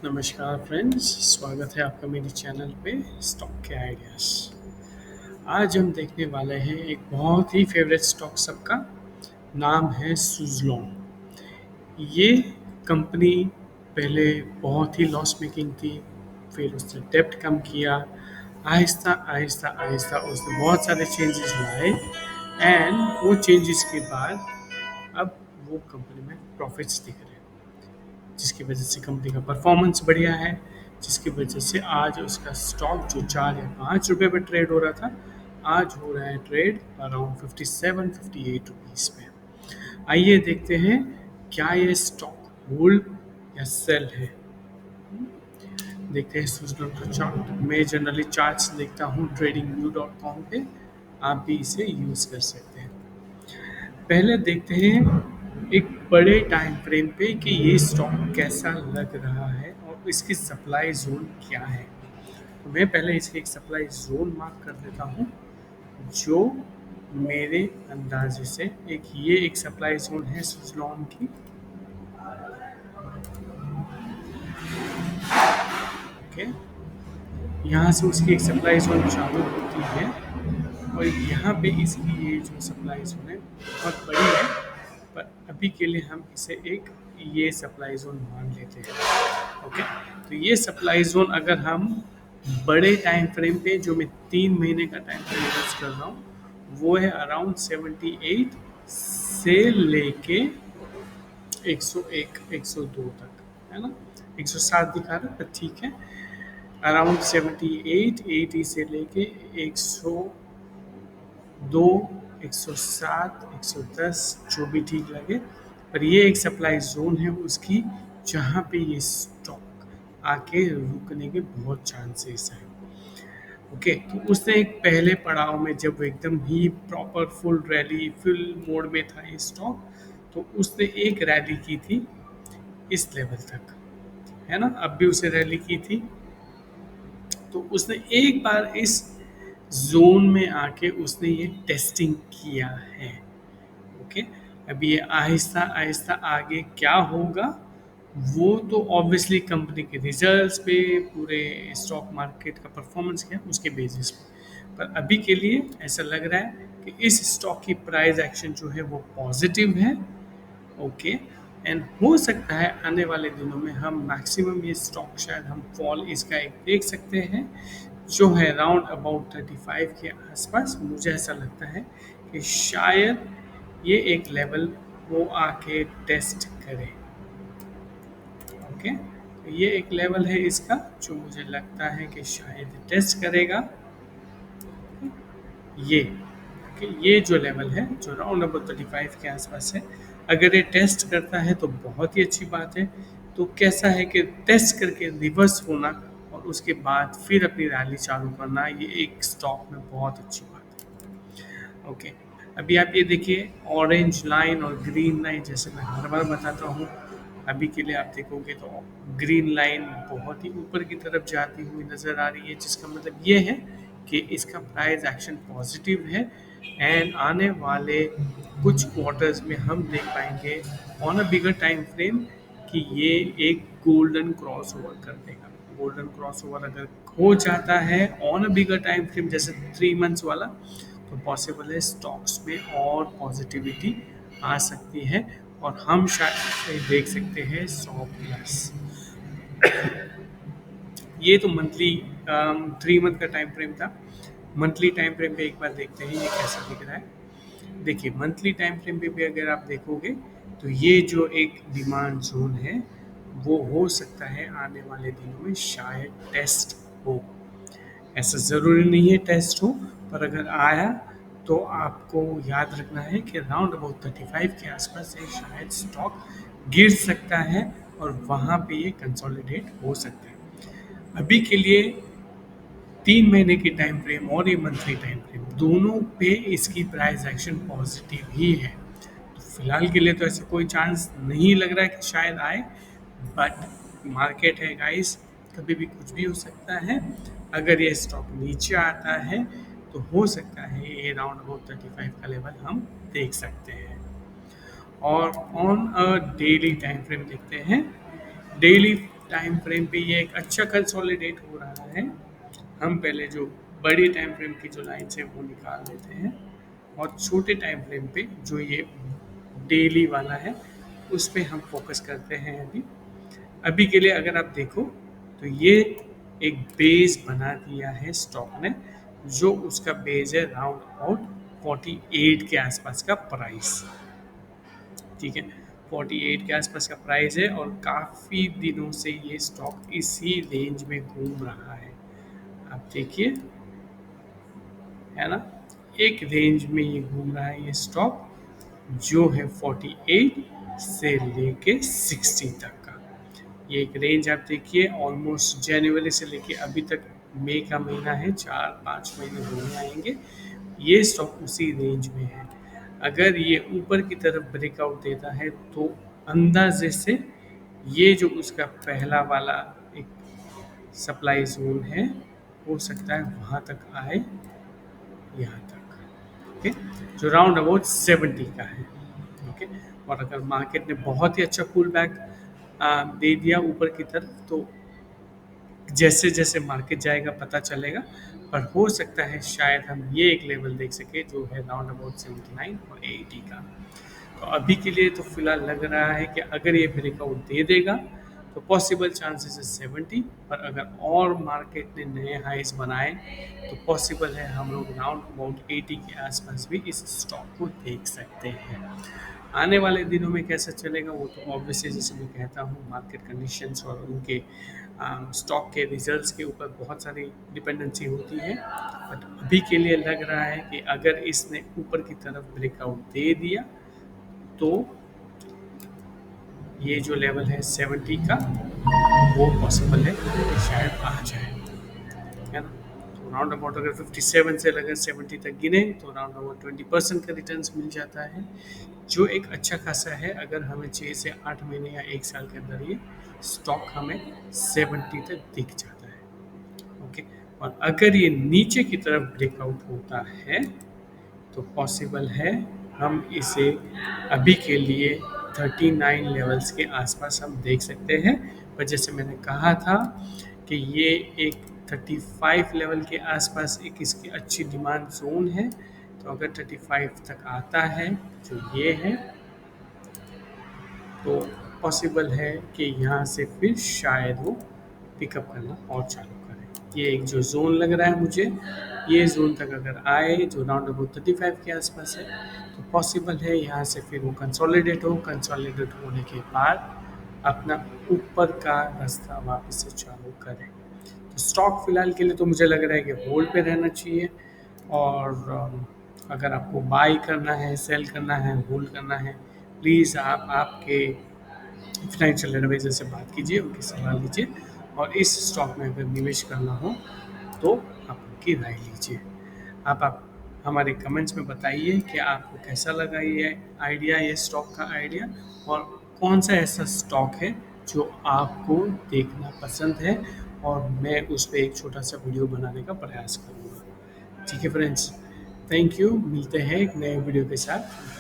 नमस्कार फ्रेंड्स, स्वागत है आपका मेरे चैनल पे स्टॉक के आइडियाज़। आज हम देखने वाले हैं एक बहुत ही फेवरेट स्टॉक सबका। नाम है सुज़लॉन। ये कंपनी पहले बहुत ही लॉस मेकिंग थी, फिर उसने डेब्ट कम किया। आहिस्ता आहिस्ता आहिस्ता उसने बहुत सारे चेंजेस लाए एंड वो चेंजेस के बाद अब वो कंपनी में प्रॉफिट्स दिख रहे हैं, जिसकी वजह से कंपनी का परफॉर्मेंस बढ़िया है, जिसकी वजह से आज उसका स्टॉक जो 4 या 5 रुपये पर ट्रेड हो रहा था, आज हो रहा है ट्रेड अराउंड 57-58 रुपीज़ पे। आइए देखते हैं क्या ये स्टॉक होल्ड या सेल है। देखते हैं सुजलॉन का चार्ट। मैं जनरली चार्ट्स देखता हूँ tradingview.com पे, आप भी इसे यूज़ कर सकते हैं। पहले देखते हैं एक बड़े टाइम फ्रेम पे कि ये स्टॉक कैसा लग रहा है और इसकी सप्लाई जोन क्या है। तो मैं पहले इसके एक सप्लाई जोन मार्क कर देता हूँ, जो मेरे अंदाजे से एक सप्लाई जोन है सुजलॉन की। ओके, यहाँ से उसकी एक सप्लाई जोन चालू होती है और यहाँ पे इसकी ये जो सप्लाई जोन है बहुत बड़ी है, पर अभी के लिए हम इसे ये सप्लाई जोन मान लेते हैं। ओके, तो ये सप्लाई जोन अगर हम बड़े टाइम फ्रेम पे, जो मैं 3 महीने का टाइम फ्रेम यूज कर रहा हूँ, वो है अराउंड 78 से लेके 101 102 तक, है ना। 107 दिखा रहा है, पर ठीक है। अराउंड 78 80 से लेके 102 107 110, जो भी ठीक लगे, पर ये एक सप्लाई जोन है उसकी, जहाँ पे ये स्टॉक आके रुकने के बहुत चांसेस हैं। ओके, तो उसने एक पहले पड़ाव में, जब वो एकदम ही proper full rally full mode में था ये स्टॉक, तो उसने एक रैली की थी इस लेवल तक, है ना। अब भी उसे रैली की थी, तो उसने एक बार इस जोन में आके उसने ये टेस्टिंग किया है। ओके, अभी ये आहिस्ता आहिस्ता आगे क्या होगा, वो तो ऑब्वियसली कंपनी के रिजल्ट्स पे, पूरे स्टॉक मार्केट का परफॉर्मेंस क्या है उसके बेसिस पे। पर अभी के लिए ऐसा लग रहा है कि इस स्टॉक की प्राइस एक्शन जो है वो पॉजिटिव है। ओके, एंड हो सकता है आने वाले दिनों में हम मैक्सिमम ये स्टॉक शायद हम फॉल इसका एक देख सकते हैं, जो है अराउंड अबाउट 35 के आसपास। मुझे ऐसा लगता है कि शायद ये एक लेवल वो आके टेस्ट करे। ओके, तो ये एक लेवल है इसका, जो मुझे लगता है कि शायद टेस्ट करेगा ये। ओके, ये जो लेवल है जो राउंड अबाउट 35 के आसपास है, अगर ये टेस्ट करता है तो बहुत ही अच्छी बात है। तो कैसा है कि टेस्ट करके रिवर्स होना और उसके बाद फिर अपनी रैली चालू करना, ये एक स्टॉक में बहुत अच्छी बात है। ओके, अभी आप ये देखिए, ऑरेंज लाइन और ग्रीन लाइन, जैसे मैं हर बार बताता हूँ, अभी के लिए आप देखोगे तो ग्रीन लाइन बहुत ही ऊपर की तरफ जाती हुई नज़र आ रही है, जिसका मतलब ये है कि इसका प्राइस एक्शन पॉजिटिव है एंड आने वाले कुछ क्वार्टर्स में हम देख पाएंगे on a bigger time frame कि ये एक गोल्डन क्रॉस ओवर कर देगा। गोल्डन क्रॉस ओवर अगर हो जाता है on a bigger time frame, जैसे 3 मंथ्स वाला, तो पॉसिबल है स्टॉक्स में और पॉजिटिविटी आ सकती है और हम शायद देख सकते हैं 100+। ये तो मंथली 3 मंथ का टाइम फ्रेम था। मंथली टाइम फ्रेम पे एक बार देखते हैं ये कैसा दिख रहा है। देखिए, मंथली टाइम फ्रेम पे भी अगर आप देखोगे तो ये जो एक डिमांड जोन है, वो हो सकता है आने वाले दिनों में शायद टेस्ट हो। ऐसा ज़रूरी नहीं है टेस्ट हो, पर अगर आया तो आपको याद रखना है कि राउंड अबाउट 35 के आसपास से शायद स्टॉक गिर सकता है और वहाँ पे ये कंसोलिडेट हो सकता है। अभी के लिए 3 महीने की टाइम फ्रेम और ये मंथली टाइम फ्रेम, दोनों पे इसकी प्राइस एक्शन पॉजिटिव ही है। तो फिलहाल के लिए तो ऐसा कोई चांस नहीं लग रहा है कि शायद आए, बट मार्केट है गाइस, कभी भी कुछ भी हो सकता है। अगर ये स्टॉक नीचे आता है तो हो सकता है ये राउंड अबाउट 35 का लेवल हम देख सकते हैं। और on a daily time frame देखते हैं। डेली टाइम फ्रेम पे ये एक अच्छा कंसोलिडेट हो रहा है। हम पहले जो बड़ी टाइम फ्रेम की जो लाइन्स है वो निकाल लेते हैं और छोटे टाइम फ्रेम पे जो ये डेली वाला है उस पे हम फोकस करते हैं अभी। अभी के लिए अगर आप देखो तो ये एक बेस बना दिया है स्टॉक ने, जो उसका बेस है राउंड अबाउट 48 के आसपास का प्राइस। ठीक है, 48 के आसपास का प्राइस है और काफ़ी दिनों से ये स्टॉक इसी रेंज में घूम रहा है। आप देखिए, है ना, एक रेंज में ये घूम रहा है ये स्टॉक, जो है 48 से लेके 60 तक का। ये एक रेंज आप देखिए, ऑलमोस्ट जनवरी से लेके अभी तक मई का महीना है, 4-5 महीने होने आएंगे, ये स्टॉक उसी रेंज में है। अगर ये ऊपर की तरफ ब्रेकआउट देता है तो अंदाजे से ये जो उसका पहला वाला एक सप्लाई जोन है, हो सकता है वहाँ तक आए, यहाँ तक। ओके, जो राउंड अबाउट 70 का है। ओके, और अगर मार्केट ने बहुत ही अच्छा पुल बैक दे दिया ऊपर की तरफ तो जैसे जैसे मार्केट जाएगा पता चलेगा, पर हो सकता है शायद हम ये एक लेवल देख सके जो है राउंड अबाउट 79 और 80 का। तो अभी के लिए तो फिलहाल लग रहा है कि अगर ये ब्रेकआउट दे देगा तो पॉसिबल चांसेस है 70, पर अगर और मार्केट ने नए हाइज बनाए तो पॉसिबल है हम लोग राउंड अबाउट 80 के आसपास भी इस स्टॉक को देख सकते हैं। आने वाले दिनों में कैसा चलेगा वो तो ऑब्वियसली, जैसे मैं कहता हूँ, मार्केट कंडीशंस और उनके स्टॉक के रिजल्ट्स के ऊपर बहुत सारी डिपेंडेंसी होती है। बट अभी के लिए लग रहा है कि अगर इसने ऊपर की तरफ ब्रेकआउट दे दिया तो ये जो लेवल है 70 का वो पॉसिबल है कि शायद आ जाए, है ना। तो राउंड अबाउट अगर 57 से अगर 70 तक गिने तो राउंड अबाउट 20% का रिटर्न्स मिल जाता है, जो एक अच्छा खासा है। अगर हमें 6 से 8 महीने या 1 साल के अंदर ये स्टॉक हमें 70 तक दिख जाता है। ओके, और अगर ये नीचे की तरफ ब्रेकआउट होता है तो पॉसिबल है हम इसे अभी के लिए 39 लेवल्स के आसपास हम देख सकते हैं। पर जैसे मैंने कहा था कि ये एक 35 लेवल के आसपास एक इसकी अच्छी डिमांड जोन है, तो अगर 35 तक आता है जो ये है तो पॉसिबल है कि यहाँ से फिर शायद वो पिकअप करना और चालू करें। ये एक जो जोन लग रहा है मुझे, ये जोन तक अगर आए जो राउंड अबाउट 35 के आसपास है तो पॉसिबल है यहाँ से फिर वो कंसोलिडेट होने के बाद अपना ऊपर का रास्ता वापस से चालू करें। तो स्टॉक फिलहाल के लिए तो मुझे लग रहा है कि होल्ड पे रहना चाहिए, और अगर आपको बाई करना है, सेल करना है, होल्ड करना है, प्लीज़ आप आपके फाइनेंशियल एडवाइज़र से बात कीजिए, उनकी सलाह लीजिए, और इस स्टॉक में अगर निवेश करना हो तो आप उनकी राय लीजिए। आप हमारे कमेंट्स में बताइए कि आपको कैसा लगा ये आइडिया, ये स्टॉक का आइडिया, और कौन सा ऐसा स्टॉक है जो आपको देखना पसंद है, और मैं उस पर एक छोटा सा वीडियो बनाने का प्रयास करूँगा। ठीक है फ्रेंड्स, थैंक यू, मिलते हैं एक नए वीडियो के साथ।